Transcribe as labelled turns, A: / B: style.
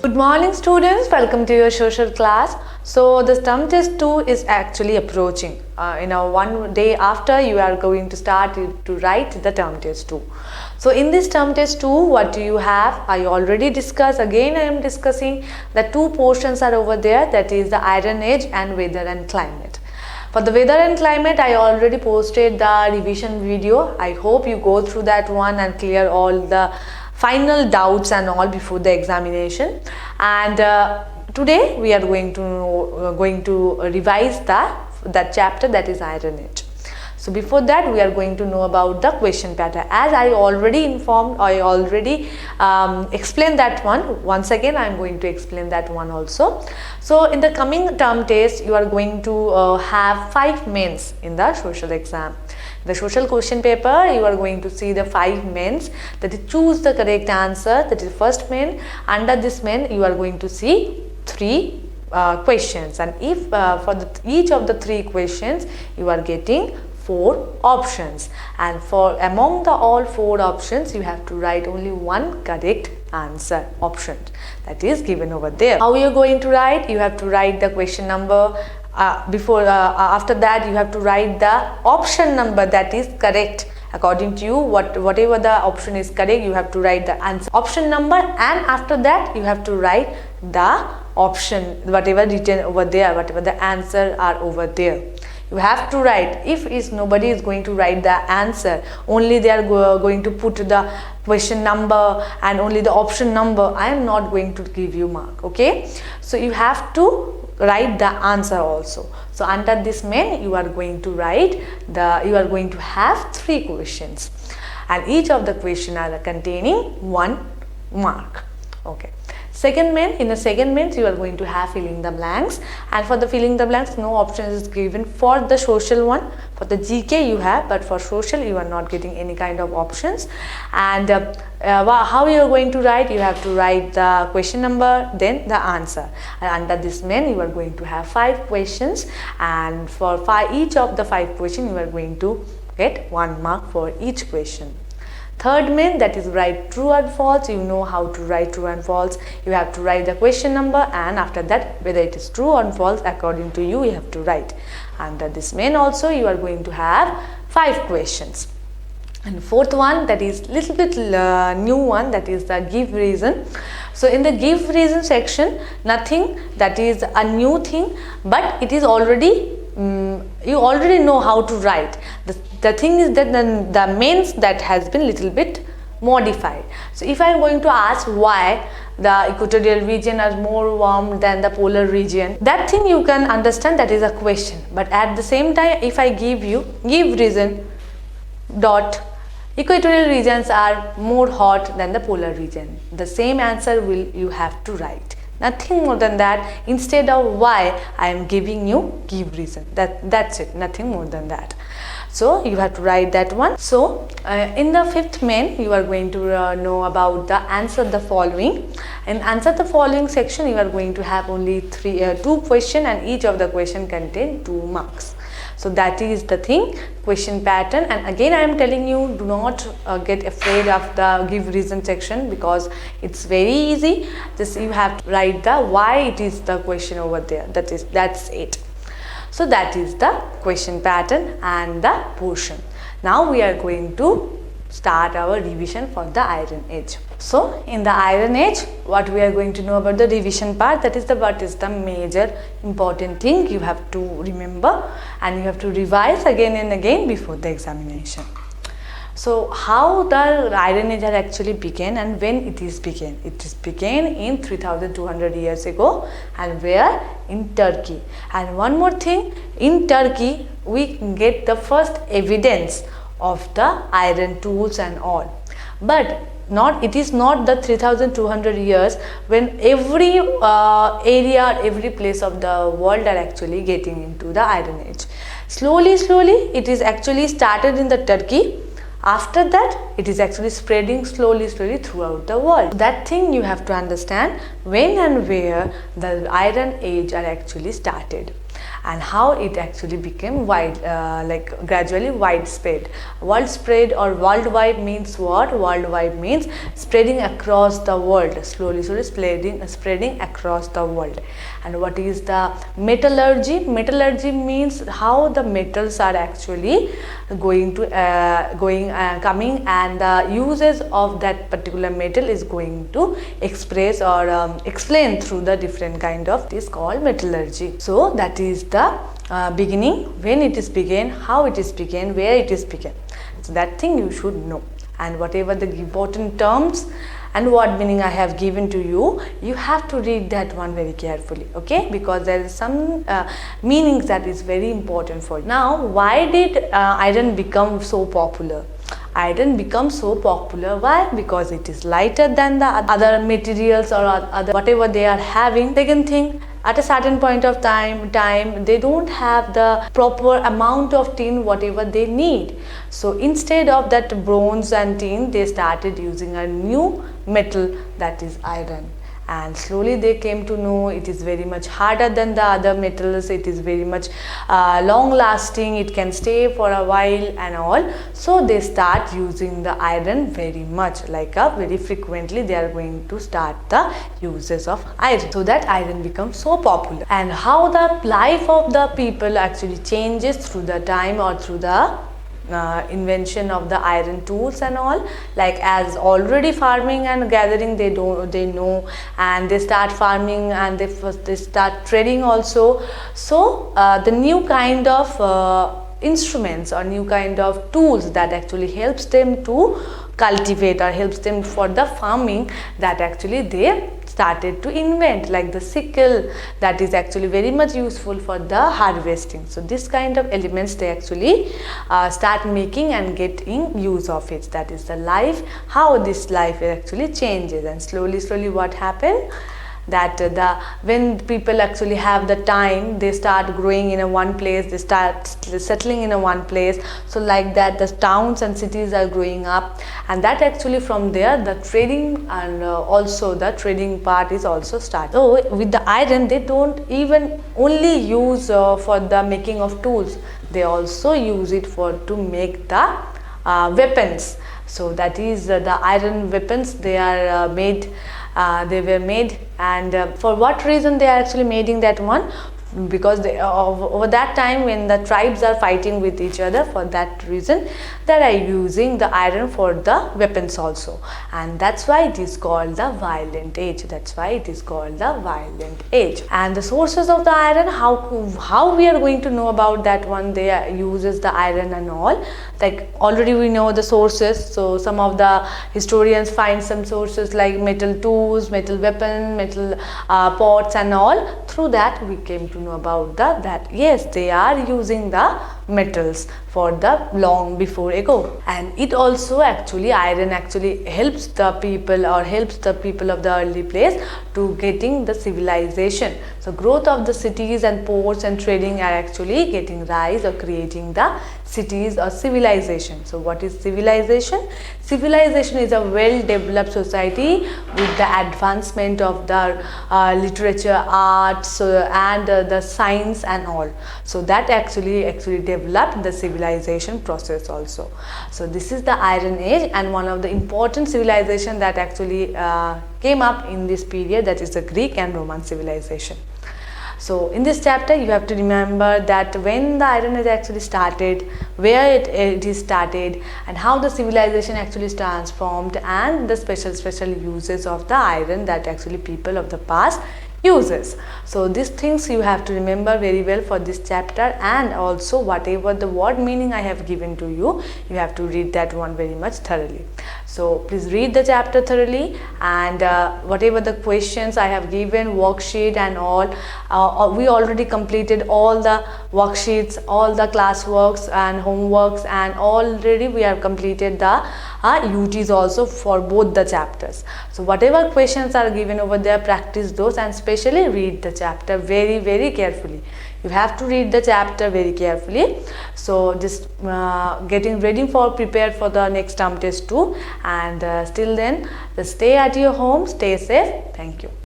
A: Good morning students, welcome to your social class. So the term test 2 is actually approaching. One day after you are going to start to write the term test 2. So in this term test 2, what do you have? I already discussed, again I am discussing the two portions are over there, that is the Iron Age and weather and climate. For the weather and climate, I already posted the revision video. I hope you go through that one and clear all the final doubts and all before the examination. And today we are going to revise that chapter, that is Iron Age. So before that we are going to know about the question pattern. As I already informed, I already explained that one. Once again I am going to explain that one also. So in the coming term test you are going to have 5 mains in the social exam. The social question paper you are going to see the 5 mains, that is choose the correct answer, that is first main. Under this main you are going to see 3 questions, and if for each of the 3 questions you are getting 4 options, and for among the all 4 options you have to write only one correct answer option that is given over there. How you are going to write? You have to write the question number. After that you have to write the option number that is correct according to you. Whatever the option is correct, you have to write the answer option number, and after that you have to write the option whatever written over there, whatever the answer are over there. You have to write. If nobody is going to write the answer, only they are going to put the question number and only the option number, I am not going to give you mark. Okay, so you have to write the answer also. So under this main you are going to write you are going to have 3 questions, and each of the question are containing 1 mark. Okay. Second main, in the second main you are going to have filling the blanks, and for the filling the blanks no option is given for the social one. For the GK you have, but for social you are not getting any kind of options. And how you are going to write? You have to write the question number, then the answer, and under this main you are going to have 5 questions, and for each of the 5 questions you are going to get 1 mark for each question. Third main, that is write true or false. You know how to write true and false. You have to write the question number, and after that whether it is true or false according to you, you have to write. Under this main also you are going to have 5 questions. And fourth one, that is little bit new one, that is the give reason. So in the give reason section, nothing that is a new thing, but it is already you already know how to write. The thing is that the mains that has been little bit modified. So if I am going to ask why the equatorial region are more warm than the polar region, that thing you can understand, that is a question. But at the same time, if I give reason dot equatorial regions are more hot than the polar region, the same answer will you have to write. Nothing more than that. Instead of why, I am giving you give reason. That's it, nothing more than that. So you have to write that one. So in the 5th main you are going to know about the answer the following. In answer the following section you are going to have only 2 questions, and each of the question contain 2 marks. So that is the thing, question pattern. And again I am telling you, do not get afraid of the give reason section, because it's very easy. Just you have to write the why it is the question over there. That's it. So that is the question pattern and the portion. Now we are going to start our revision for the Iron Age. So in the Iron Age, what we are going to know about the revision part, that is what is the major important thing you have to remember, and you have to revise again and again before the examination. So how the Iron Age actually began and when it is began? It is began in 3200 years ago, and where? In Turkey. And one more thing, in Turkey we get the first evidence of the iron tools and all. But it is not the 3200 years when every area, every place of the world are actually getting into the Iron Age. Slowly it is actually started in the Turkey. After that it is actually spreading slowly throughout the world. That thing you have to understand, when and where the Iron Age are actually started. and how it actually became gradually widespread. World-spread or worldwide means what? Worldwide means spreading across the world, slowly spreading across the world. And what is the metallurgy? Metallurgy means how the metals are actually coming, and the uses of that particular metal is going to express or explain through the different kind of, this called metallurgy. So that is the beginning, when it is began, how it is began, where it is began. So that thing you should know, and whatever the important terms and what meaning I have given to you, you have to read that one very carefully, okay, because there is some meanings that is very important for you. Now, why did iron become so popular? Iron becomes so popular, why? Because it is lighter than the other materials or other whatever they are having. Second thing, at a certain point of time they don't have the proper amount of tin whatever they need. So instead of that bronze and tin, they started using a new metal, that is iron. And slowly they came to know it is very much harder than the other metals, it is very much long lasting, it can stay for a while and all. So they start using the iron very much, very frequently they are going to start the uses of iron. So that iron becomes so popular. And how the life of the people actually changes through the time or through the invention of the iron tools and all, as already farming and gathering they know, and they start farming and they start trading also. So the new kind of instruments or new kind of tools that actually helps them to cultivate or helps them for the farming, that actually they started to invent, like the sickle, that is actually very much useful for the harvesting. So this kind of elements they actually start making and getting use of it. That is the life, how this life actually changes. And slowly what happened, that when people actually have the time, they start growing in a one place, they start settling in a one place. So like that the towns and cities are growing up, and that actually from there the trading and also the trading part is also started. So with the iron, they don't even only use for the making of tools, they also use it for to make the weapons. So that is the iron weapons, they are made, they were made. And for what reason they are actually making that one? Because they, over that time when the tribes are fighting with each other, for that reason they are using the iron for the weapons also, and that's why it is called the violent age. That's why it is called the violent age. And the sources of the iron, how we are going to know about that one? They uses the iron and all, already we know the sources. So some of the historians find some sources like metal tools, metal weapon, metal pots and all. Through that we came to know about that yes, they are using the metals for the long before ago. And it also actually, iron actually helps the people or helps the people of the early place to getting the civilization. So growth of the cities and ports and trading are actually getting rise or creating the cities or civilization. So what is civilization? Civilization is a well developed society with the advancement of the literature, arts and the science and all. So that actually developed the civilization process also. So this is the Iron Age, and one of the important civilization that actually came up in this period, that is the Greek and Roman civilization. So in this chapter you have to remember that when the Iron Age actually started, where it is started, and how the civilization actually is transformed, and the special uses of the iron that actually people of the past uses. So these things you have to remember very well for this chapter, and also whatever the word meaning I have given to you, you have to read that one very much thoroughly. So please read the chapter thoroughly, and whatever the questions I have given, worksheet and all, we already completed all the worksheets, all the classworks and homeworks, and already we have completed the UTs also for both the chapters. So whatever questions are given over there, practice those, and especially read the chapter very carefully. You have to read the chapter very carefully. So just getting ready for prepared for the next term test 2, and still then, stay at your home, stay safe. Thank you.